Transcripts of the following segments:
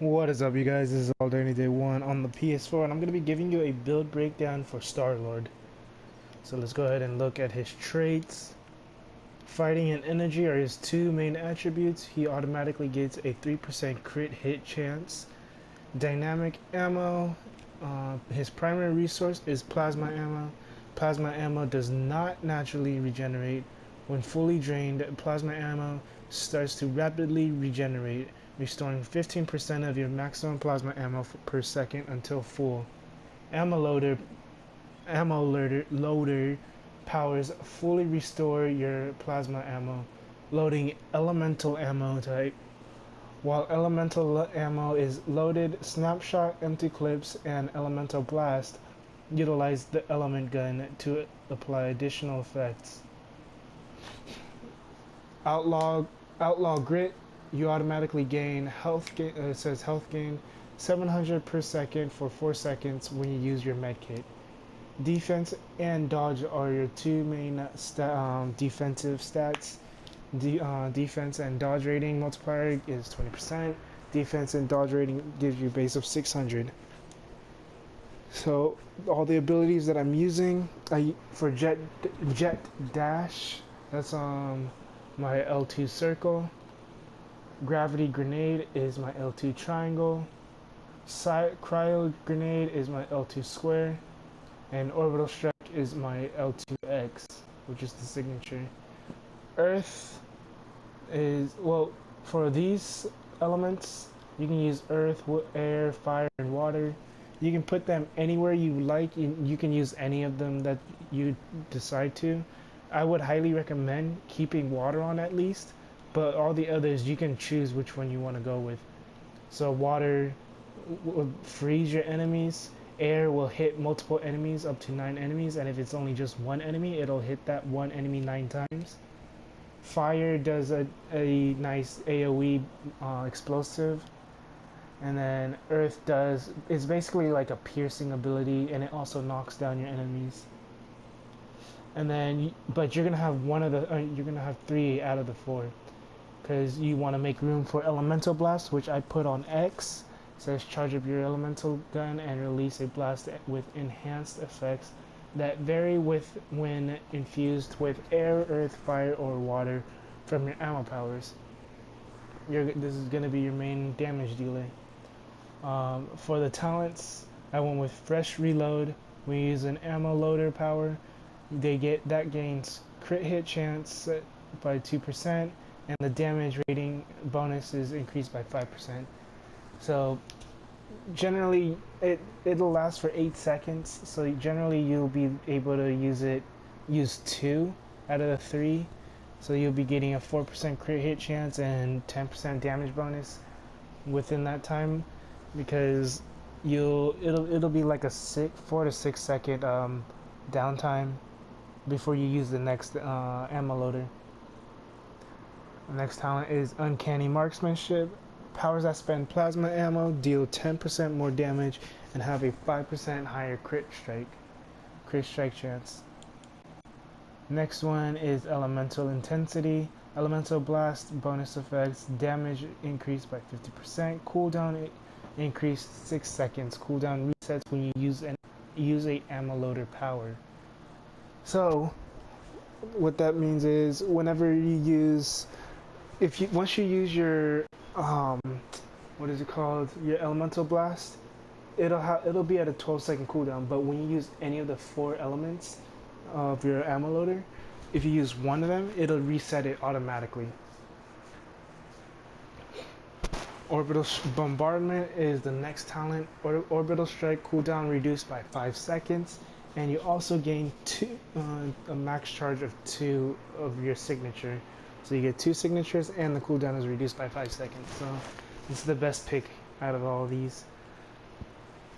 What is up, you guys? This is Alternative Day 1 on the PS4, and I'm going to be giving you a build breakdown for Star-Lord. So let's go ahead and look at his traits. Fighting and energy are his two main attributes. He automatically gets a 3% crit hit chance. Dynamic ammo, his primary resource is plasma ammo. Plasma ammo does not naturally regenerate. When fully drained, plasma ammo starts to rapidly regenerate, restoring 15% of your maximum plasma ammo per second until full. Ammo loader powers fully restore your plasma ammo, loading elemental ammo type. While elemental ammo is loaded, snapshot, empty clips, and elemental blast utilize the element gun to apply additional effects. Outlaw grit, you automatically gain health gain. It says health gain 700 per second for 4 seconds when you use your medkit. Defense and dodge are your two main defensive stats. Defense and dodge rating multiplier is 20%. Defense and dodge rating gives you a base of 600. So all the abilities that I'm using, for jet dash, that's my L2 circle. Gravity grenade is my L2 triangle. Cryo grenade is my L2 square. And orbital strike is my L2X, which is the signature. Earth is, well, for these elements, you can use earth, air, fire, and water. You can put them anywhere you like. You can use any of them that you decide to. I would highly recommend keeping water on at least, but all the others you can choose which one you want to go with. So water will freeze your enemies. Air will hit multiple enemies, up to 9 enemies, and if it's only just one enemy, it'll hit that one enemy 9 times. Fire does a nice AoE explosive, and then earth it's basically like a piercing ability, and it also knocks down your enemies. And then, but you're gonna have you're gonna have 3 out of the 4, because you want to make room for elemental blast, which I put on X. It says charge up your elemental gun and release a blast with enhanced effects that vary when infused with air, earth, fire, or water from your ammo powers. This is going to be your main damage dealer. For the talents, I went with fresh reload. We use an ammo loader power. That gains crit hit chance by 2%, and the damage rating bonus is increased by 5%. So generally it'll last for 8 seconds, so generally you'll be able to use 2 out of the 3, so you'll be getting a 4% crit hit chance and 10% damage bonus within that time, because it'll be like a 4 to 6 second downtime before you use the next ammo loader. The next talent is Uncanny Marksmanship. Powers that spend plasma ammo deal 10% more damage and have a 5% higher crit strike chance. Next one is Elemental Intensity. Elemental Blast bonus effects, damage increased by 50%, cooldown increased 6 seconds. Cooldown resets when you use a ammo loader power. So what that means is whenever you use, once you use your what is it called? Your elemental blast, it'll be at a 12-second cooldown. But when you use any of the 4 elements of your ammo loader, if you use one of them, it'll reset it automatically. Orbital Bombardment is the next talent. Orbital strike cooldown reduced by 5 seconds, and you also gain a max charge of 2 of your signature. So you get 2 signatures, and the cooldown is reduced by 5 seconds. So it's the best pick out of all these.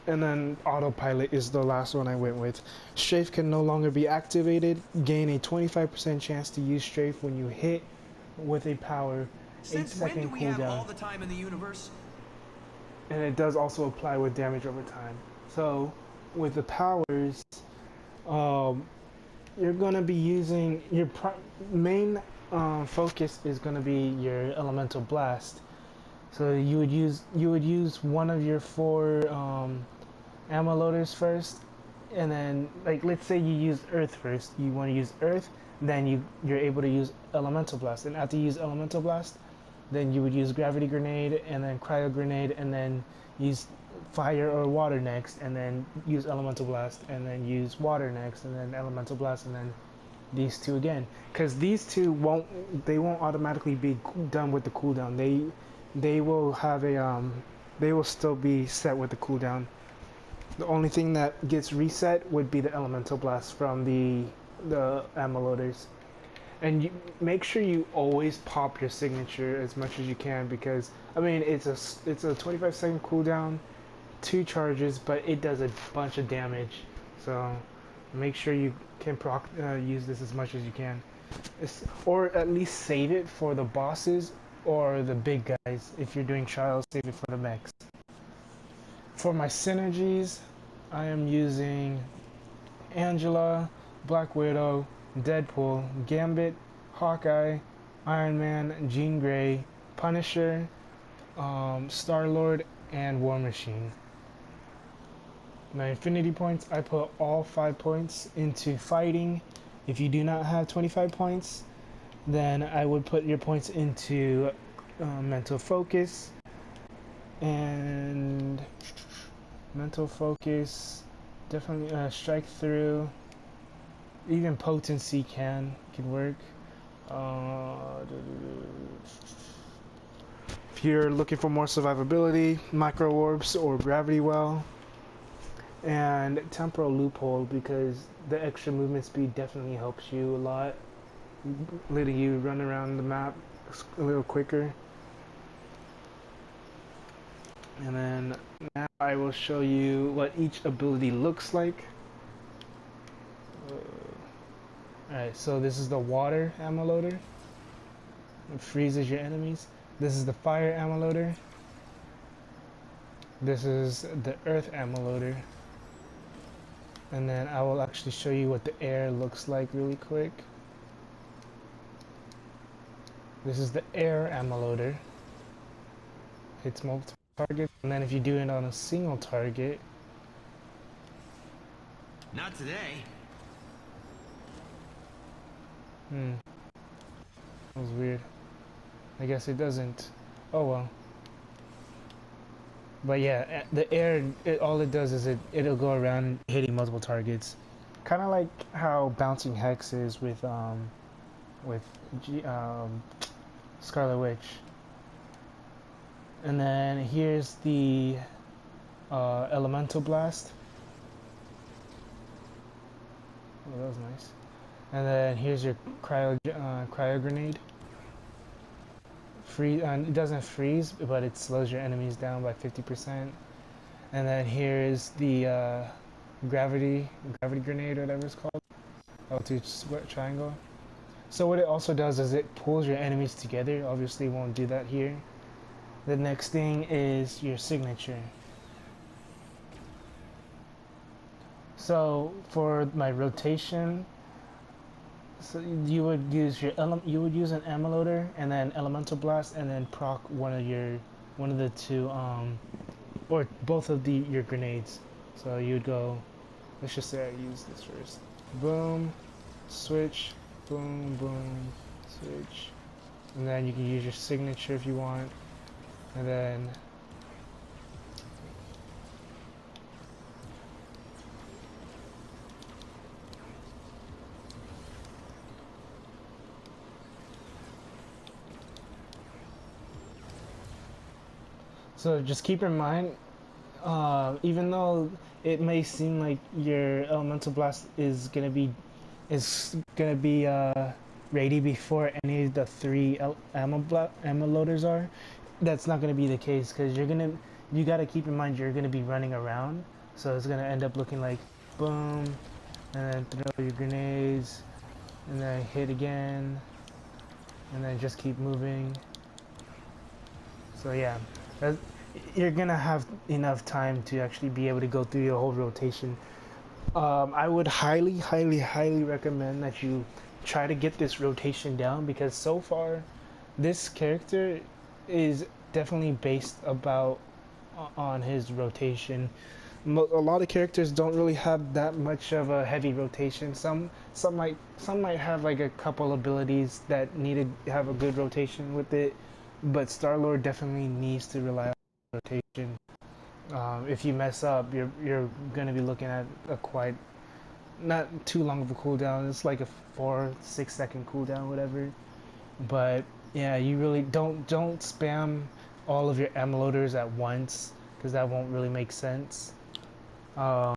And then Autopilot is the last one I went with. Strafe can no longer be activated. Gain a 25% chance to use Strafe when you hit with a power. Since 8-second when do we cooldown. have all the time in the universe? And it does also apply with damage over time. So with the powers, you're gonna be using your main focus is gonna be your elemental blast. So you would use one of your 4 ammo loaders first, and then like let's say you use Earth first. You want to use Earth, then you're able to use Elemental Blast, and after you use Elemental Blast, then you would use Gravity Grenade and then Cryo Grenade, and then use Fire or Water next, and then use Elemental Blast, and then use Water next, and then Elemental Blast, and then these two again. Because these two won't automatically be done with the cooldown. They will have a they will still be set with the cooldown. The only thing that gets reset would be the Elemental Blast from the ammo loaders. And you make sure you always pop your signature as much as you can, because I mean it's a 25-second cooldown, 2 charges, but it does a bunch of damage. So make sure you can use this as much as you can, or at least save it for the bosses or the big guys. If you're doing trials, save it for the mechs. For my synergies, I am using Angela, Black Widow, Deadpool, Gambit, Hawkeye, Iron Man, Jean Grey, Punisher, Star-Lord, and War Machine. My infinity points, I put all 5 points into fighting. If you do not have 25 points, then I would put your points into mental focus, and mental focus, definitely strike through, even potency can work. If you're looking for more survivability, micro orbs or gravity well, and temporal loophole, because the extra movement speed definitely helps you a lot, letting you run around the map a little quicker. And then now I will show you what each ability looks like. Alright, so this is the water ammo loader. It freezes your enemies. This is the fire ammo loader. This is the earth ammo loader. And then I will actually show you what the air looks like really quick. This is the air ammo loader. Hits multiple targets, and then if you do it on a single target. Not today. That was weird. I guess it doesn't. Oh well. But yeah, the air, all it does is it'll go around hitting multiple targets, kind of like how bouncing hex is with Scarlet Witch. And then here's the Elemental Blast. Oh, that was nice. And then here's your cryo grenade. It doesn't freeze, but it slows your enemies down by 50%. And then here is the gravity grenade, or whatever it's called. L2 triangle. So what it also does is it pulls your enemies together. Obviously, it won't do that here. The next thing is your signature. So for my rotation, so you would use an ammo loader and then elemental blast, and then proc one of the two or both of your grenades. So you'd go, let's just say I use this first. Boom, switch, boom, boom, switch. And then you can use your signature if you want. And then so just keep in mind, even though it may seem like your elemental blast is gonna be ready before any of the 3 ammo loaders are, that's not gonna be the case, because you gotta keep in mind you're gonna be running around, so it's gonna end up looking like boom, and then throw your grenades, and then hit again, and then just keep moving. So yeah, you're gonna have enough time to actually be able to go through your whole rotation. I would highly recommend that you try to get this rotation down, because so far this character is definitely based about on his rotation. A lot of characters don't really have that much of a heavy rotation. Some might have like a couple abilities that need to have a good rotation with it, but Star-Lord definitely needs to rely on rotation. If you mess up, you're gonna be looking at a quite not too long of a cooldown. It's like a 4-6 second cooldown, whatever. But yeah, you really don't spam all of your ammo loaders at once because that won't really make sense. Um,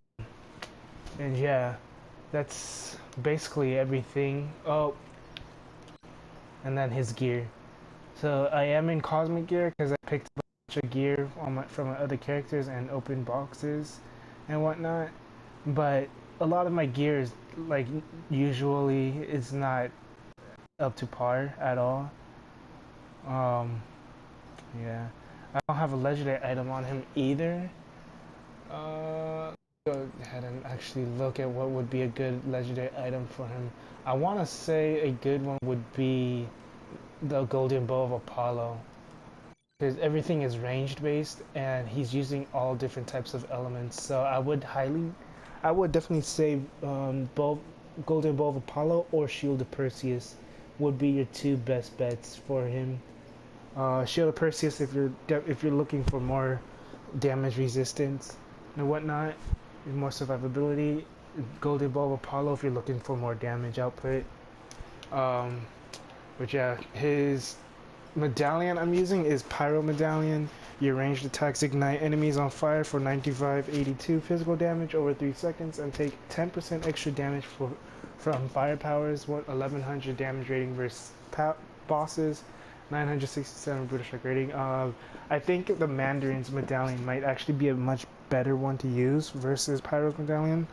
and yeah, that's basically everything. Oh, and then his gear. So I am in cosmic gear because I picked up a bunch of gear from my other characters and opened boxes and whatnot. But a lot of my gear is like usually is not up to par at all. Um, yeah, I don't have a legendary item on him either. Go ahead and actually look at what would be a good legendary item for him. I want to say a good one would be the Golden Bow of Apollo, because everything is ranged based and he's using all different types of elements. So I would definitely say Golden Bow of Apollo or Shield of Perseus would be your two best bets for him. Shield of Perseus if you're looking for more damage resistance and whatnot, more survivability. Golden Bow of Apollo if you're looking for more damage output. Um, but yeah, his medallion I'm using is Pyro Medallion. Your ranged attacks ignite enemies on fire for 95-82 physical damage over 3 seconds and take 10% extra damage from fire powers. 1100 damage rating versus bosses. 967 brutal strike rating. I think the Mandarin's medallion might actually be a much better one to use versus Pyro's medallion.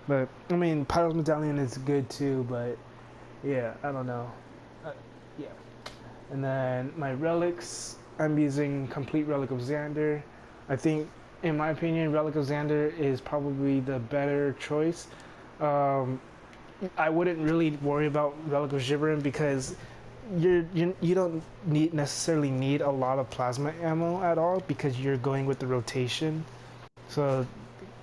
But I mean, Pyro's medallion is good too. But yeah, I don't know. Yeah. And then my relics, I'm using complete Relic of Xander. I think, in my opinion, Relic of Xander is probably the better choice. I wouldn't really worry about Relic of Gibberin because you don't necessarily need a lot of plasma ammo at all because you're going with the rotation. So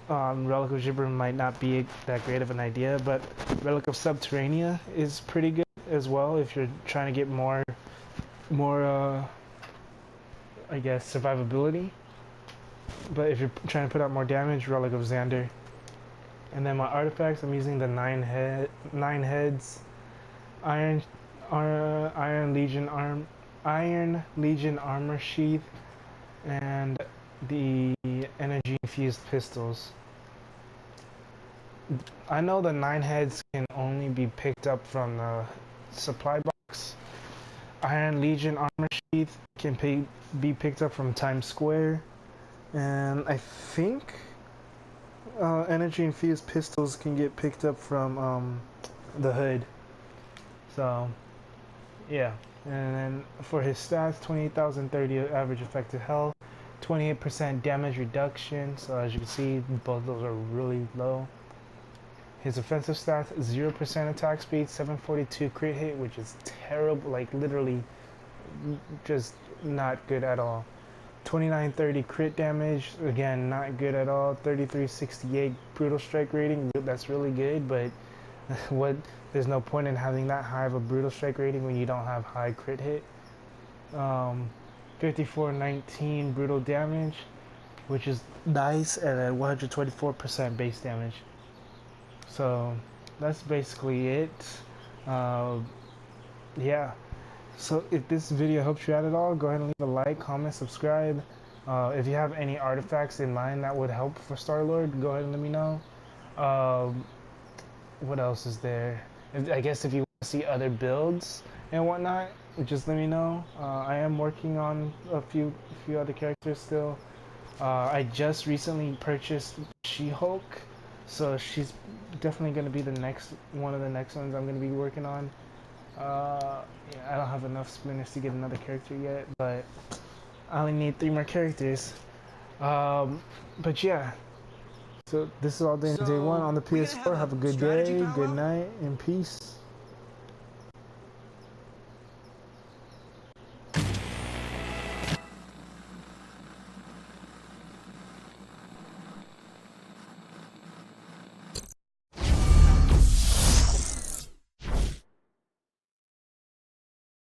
Relic of Gibberin might not be that great of an idea, but Relic of Subterranea is pretty good as well if you're trying to get more I guess survivability. But if you're trying to put out more damage, Relic of Xander. And then my artifacts, I'm using the nine heads, Iron Legion armor sheath, and the energy infused pistols. I know the 9 heads can only be picked up from the supply box. Iron Legion armor sheath can be picked up from Times Square, and I think energy infused pistols can get picked up from the hood. So yeah, and then for his stats, 28,030 average effective health, 28% damage reduction. So as you can see, both those are really low. His offensive stats, 0% attack speed, 742 crit hit, which is terrible, like literally just not good at all. 2930 crit damage, again, not good at all. 3368 brutal strike rating, that's really good, but there's no point in having that high of a brutal strike rating when you don't have high crit hit. 5419 brutal damage, which is nice, and then 124% base damage. So that's basically it. Yeah. So if this video helps you out at all, go ahead and leave a like, comment, subscribe. If you have any artifacts in mind that would help for Star-Lord, go ahead and let me know. What else is there? I guess if you want to see other builds and whatnot, just let me know. I am working on a few other characters still. I just recently purchased She-Hulk, so she's definitely going to be one of the next ones I'm going to be working on. Yeah, I don't have enough splinters to get another character yet, but I only need 3 more characters. But yeah, so this is all day 1 on the PS4. Have a good day, good night, and peace.